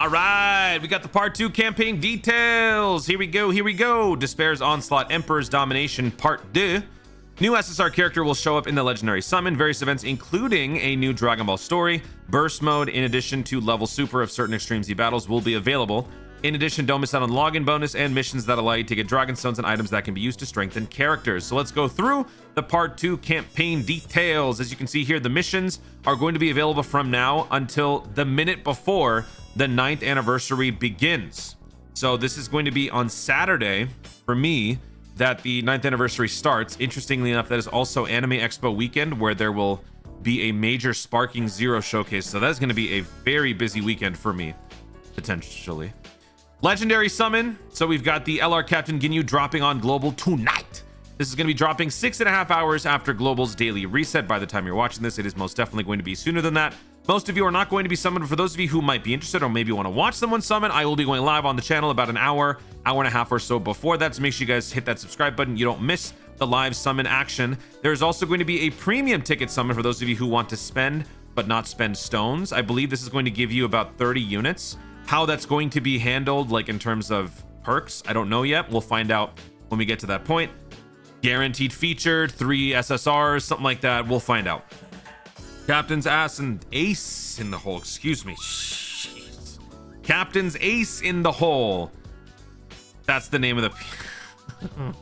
All right, we got the part 2 campaign details. Here we go. Despair's Onslaught, Emperor's Domination, part 2. New SSR character will show up in the Legendary Summon. Various events, including a new Dragon Ball story. Burst mode, in addition to level super of certain Extreme Z battles, will be available. In addition, don't miss out on login bonus and missions that allow you to get Dragon Stones and items that can be used to strengthen characters. So let's go through the part 2 campaign details. As you can see here, the missions are going to be available from now until the minute before the 9th anniversary begins. So this is going to be on Saturday for me that the 9th anniversary starts. Interestingly enough, that is also Anime Expo weekend, where there will be a major Sparking Zero showcase. So that is going to be a very busy weekend for me, potentially. Legendary Summon. So we've got the LR Captain Ginyu dropping on Global tonight. This is going to be dropping 6.5 hours after Global's daily reset. By the time you're watching this, it is most definitely going to be sooner than that. Most of you are not going to be summoned. For those of you who might be interested or maybe want to watch someone summon, I will be going live on the channel about an hour and a half or so before that. So make sure you guys hit that subscribe button. You don't miss the live summon action. There's also going to be a premium ticket summon for those of you who want to spend but not spend stones. I believe this is going to give you about 30 units. How that's going to be handled, like in terms of perks, I don't know yet. We'll find out when we get to that point. Guaranteed featured, 3 SSRs, something like that. We'll find out. Captain's ass and ace in the hole. Excuse me. Jeez. Captain's ace in the hole. That's the name of the...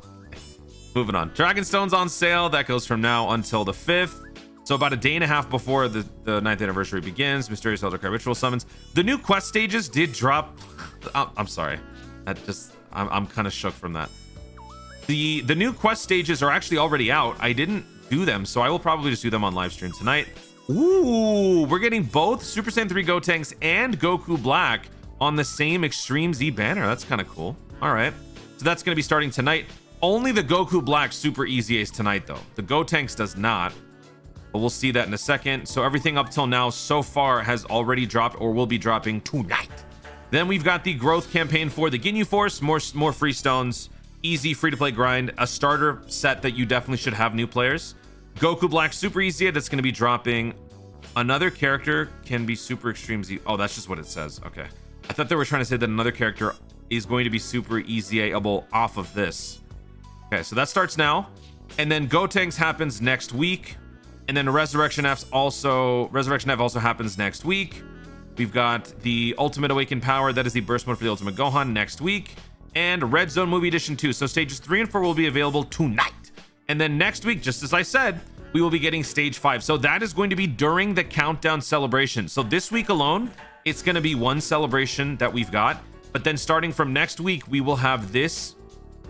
Moving on. Dragonstone's on sale. That goes from now until the 5th. So about a day and a half before the 9th anniversary begins. Mysterious Elder Card Ritual summons. The new quest stages did drop. I'm sorry. I'm kind of shook from that. The new quest stages are actually already out. I didn't do them, so I will probably just do them on live stream tonight. Ooh, we're getting both Super Saiyan 3 Gotenks and Goku Black on the same Extreme Z banner. That's kind of cool. All right. So that's going to be starting tonight. Only the Goku Black Super Easy Ace tonight, though. The Gotenks does not. But we'll see that in a second. So everything up till now so far has already dropped or will be dropping tonight. Then we've got the growth campaign for the Ginyu Force. More free stones. Easy free-to-play grind. A starter set that you definitely should have new players. Goku Black Super Easy, that's going to be dropping. Another character can be Super Extreme Z. Oh, that's just what it says. Okay. I thought they were trying to say that another character is going to be Super Easy-able off of this. Okay, so that starts now. And then Gotenks happens next week. And then Resurrection F also happens next week. We've got the Ultimate Awakened Power. That is the burst mode for the Ultimate Gohan next week. And Red Zone Movie Edition 2. So stages 3 and 4 will be available tonight. And then next week, just as I said, we will be getting stage 5. So that is going to be during the countdown celebration. So this week alone, it's going to be one celebration that we've got. But then starting from next week, we will have this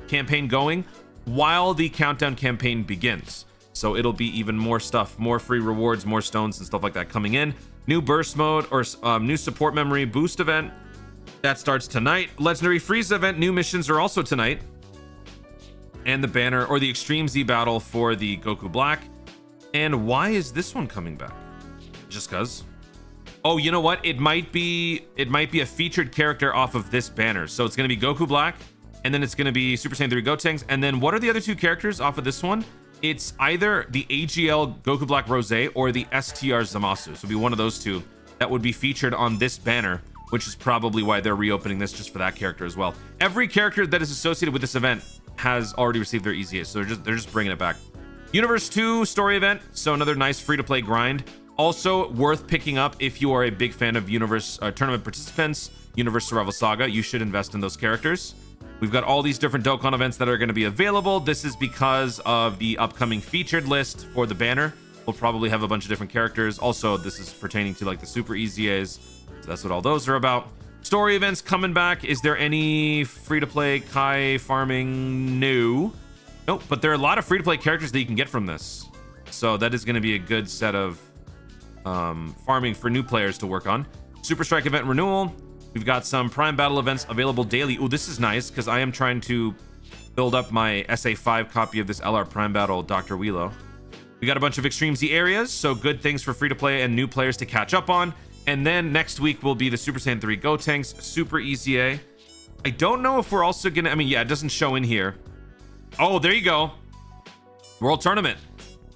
campaign going while the countdown campaign begins. So it'll be even more stuff, more free rewards, more stones and stuff like that coming in. New burst mode or new support memory boost event. That starts tonight. Legendary Frieza event. New missions are also tonight. And the banner or the Extreme Z battle for the Goku Black. And why is this one coming back? Just cuz. Oh, you know what? It might be a featured character off of this banner. So it's going to be Goku Black, and then it's going to be Super Saiyan 3 Gotenks. And then what are the other 2 characters off of this one? It's either the AGL Goku Black Rose or the STR Zamasu. So it'll be one of those 2 that would be featured on this banner, which is probably why they're reopening this just for that character as well. Every character that is associated with this event has already received their Easy Ace, so they're just bringing it back. Universe 2 story event, so another nice free-to-play grind. Also worth picking up if you are a big fan of Universe tournament participants, Universe Survival Saga. You should invest in those characters. We've got all these different Dokkan events that are going to be available. This is because of the upcoming featured list for the banner. We'll probably have a bunch of different characters. Also, this is pertaining to like the Super Easy A's, so that's what all those are about. Story events coming back. Is there any free-to-play Kai farming? No. Nope, but there are a lot of free-to-play characters that you can get from this. So that is going to be a good set of farming for new players to work on. Super Strike event renewal. We've got some Prime Battle events available daily. Ooh, this is nice because I am trying to build up my SA5 copy of this LR Prime Battle Dr. Wheelo. We got a bunch of Extreme Z areas, so good things for free-to-play and new players to catch up on. And then next week will be the Super Saiyan 3 Gotenks, Super Easy A. I don't know if we're also gonna, I mean, yeah, it doesn't show in here. Oh, there you go. World Tournament.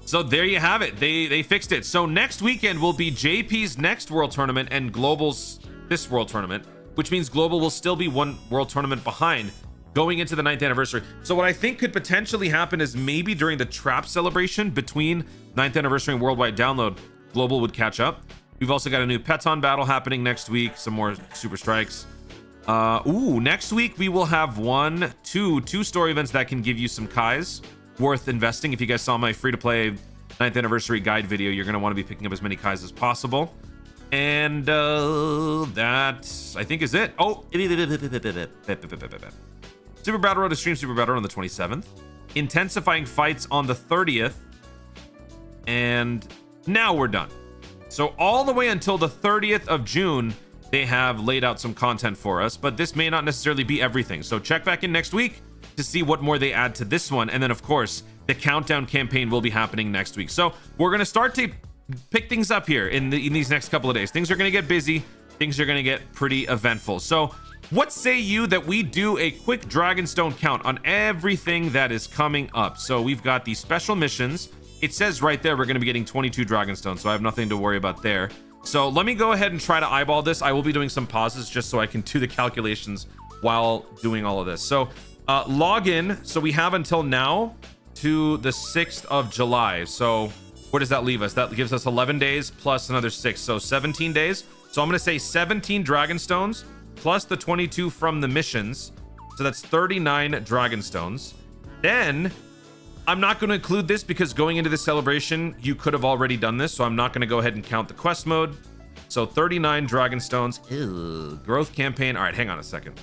So there you have it. They fixed it. So next weekend will be JP's next World Tournament and Global's this World Tournament. which means Global will still be one world tournament behind going into the 9th anniversary. So what I think could potentially happen is maybe during the trap celebration between 9th anniversary and worldwide download, Global would catch up. We've also got a new Peton battle happening next week, some more super strikes. Next week we will have two story events that can give you some Kais worth investing. If you guys saw my free-to-play 9th anniversary guide video, you're going to want to be picking up as many Kais as possible. And that I think is it. Oh, Super Battle Road, Extreme Super Battle Road on the 27th, intensifying fights on the 30th, and now we're done. So all the way until the 30th of June, they have laid out some content for us, but this may not necessarily be everything. So check back in next week to see what more they add to this one. And then of course, the countdown campaign will be happening next week. So we're going to start to pick things up here in these next couple of days. Things are going to get busy. Things are going to get pretty eventful. So what say you that we do a quick Dragonstone count on everything that is coming up? So we've got these special missions. It says right there we're going to be getting 22 Dragonstones, so I have nothing to worry about there. So let me go ahead and try to eyeball this. I will be doing some pauses just so I can do the calculations while doing all of this. So log in. So we have until now to the 6th of July. So where does that leave us? That gives us 11 days plus another 6, so 17 days. So I'm going to say 17 Dragonstones plus the 22 from the missions. So that's 39 Dragonstones. Then I'm not going to include this because going into the celebration, you could have already done this. So I'm not going to go ahead and count the quest mode. So 39 Dragonstones. Ew. Growth campaign. All right, hang on a second.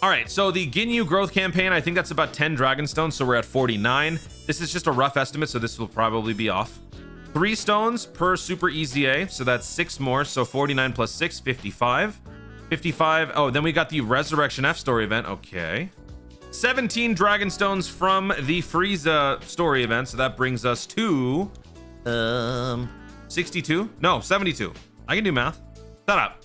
All right, so the Ginyu growth campaign, I think that's about 10 Dragonstones. So we're at 49. This is just a rough estimate, so this will probably be off. 3 stones per Super EZA. So that's 6 more. So 49 plus 6, 55. 55. Oh, then we got the Resurrection F story event. Okay. 17 Dragonstones from the Frieza story event. So that brings us to 62. No, 72. I can do math. Shut up.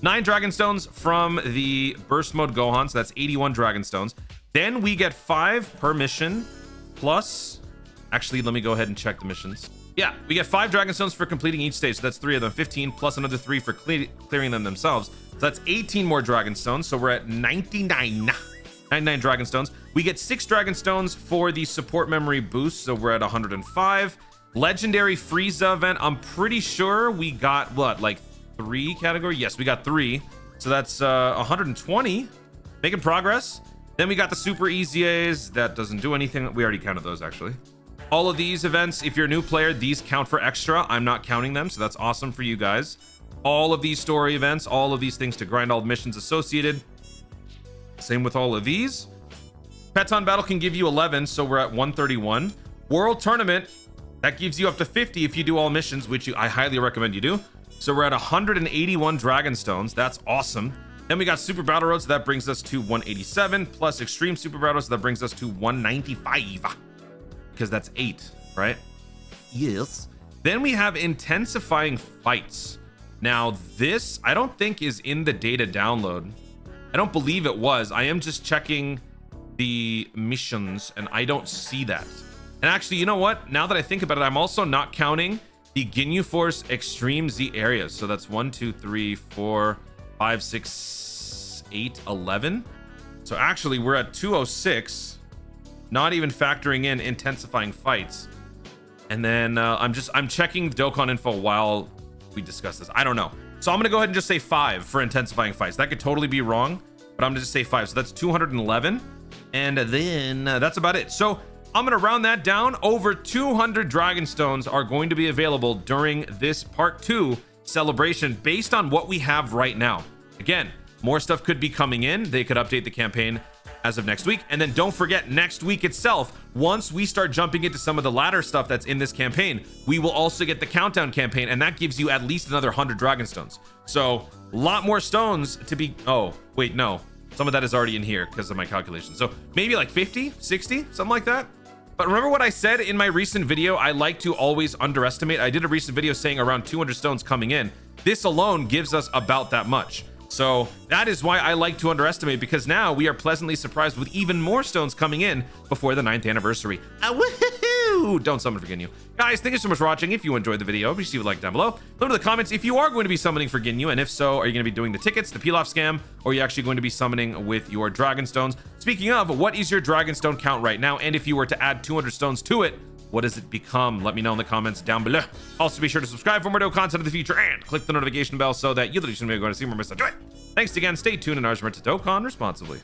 9 Dragonstones from the Burst Mode Gohan. So that's 81 Dragonstones. Then we get 5 per mission plus. Actually, let me go ahead and check the missions. Yeah, we get 5 Dragonstones for completing each stage. So that's 3 of them. 15 plus another 3 for clearing them themselves. So that's 18 more Dragonstones. So we're at 99. 99 Dragonstones. We get 6 Dragonstones for the support memory boost. So we're at 105. Legendary Frieza event. I'm pretty sure we got what, like 3 category? Yes, we got 3. So that's 120. Making progress. Then we got the Super EZAs. That doesn't do anything. We already counted those actually. All of these events, if you're a new player, these count for extra. I'm not counting them, so that's awesome for you guys. All of these story events, all of these things to grind all the missions associated. Same with all of these. Peton battle can give you 11, so we're at 131. World tournament, that gives you up to 50 if you do all missions, which I highly recommend you do. So we're at 181 Dragonstones. That's awesome. Then we got Super Battle Road, so that brings us to 187, plus Extreme Super Battle Road, so that brings us to 195. Because that's 8, right? Yes. Then we have Intensifying Fights. Now this, I don't think is in the data download. I don't believe it was. I am just checking the missions and I don't see that. And actually, you know what? Now that I think about it, I'm also not counting the Ginyu Force Extreme Z areas. So that's 1, 2, 3, 4, 5, 6, 8, 11. So actually we're at 206. Not even factoring in Intensifying Fights. And then I'm checking Dokkan Info while we discuss this. I don't know. So I'm gonna go ahead and just say 5 for Intensifying Fights. That could totally be wrong, but I'm gonna just say 5. So that's 211. And then that's about it. So I'm gonna round that down. Over 200 Dragonstones are going to be available during this part 2 celebration based on what we have right now. Again, more stuff could be coming in. They could update the campaign as of next week. And then don't forget, next week itself, once we start jumping into some of the latter stuff that's in this campaign, we will also get the countdown campaign, and that gives you at least another 100 Dragonstones. So a lot more stones to be, oh wait, no, some of that is already in here because of my calculations. So maybe like 50, 60, something like that. But remember what I said in my recent video, I like to always underestimate. I did a recent video saying around 200 stones coming in. This alone gives us about that much. So that is why I like to underestimate, because now we are pleasantly surprised with even more stones coming in before the 9th anniversary. Woohoo! Ginyu. Don't summon for Ginyu. Guys, thank you so much for watching. If you enjoyed the video, please leave a like down below. Let me know in the comments if you are going to be summoning for Ginyu, and if so, are you going to be doing the tickets, the peel-off scam, or are you actually going to be summoning with your Dragon Stones? Speaking of, what is your Dragon Stone count right now? And if you were to add 200 stones to it, what does it become? Let me know in the comments down below. Also, be sure to subscribe for more Dokkan content in the future and click the notification bell so that you're literally going to see more miss. Enjoy it. Thanks again. Stay tuned and remember to Dokkan responsibly.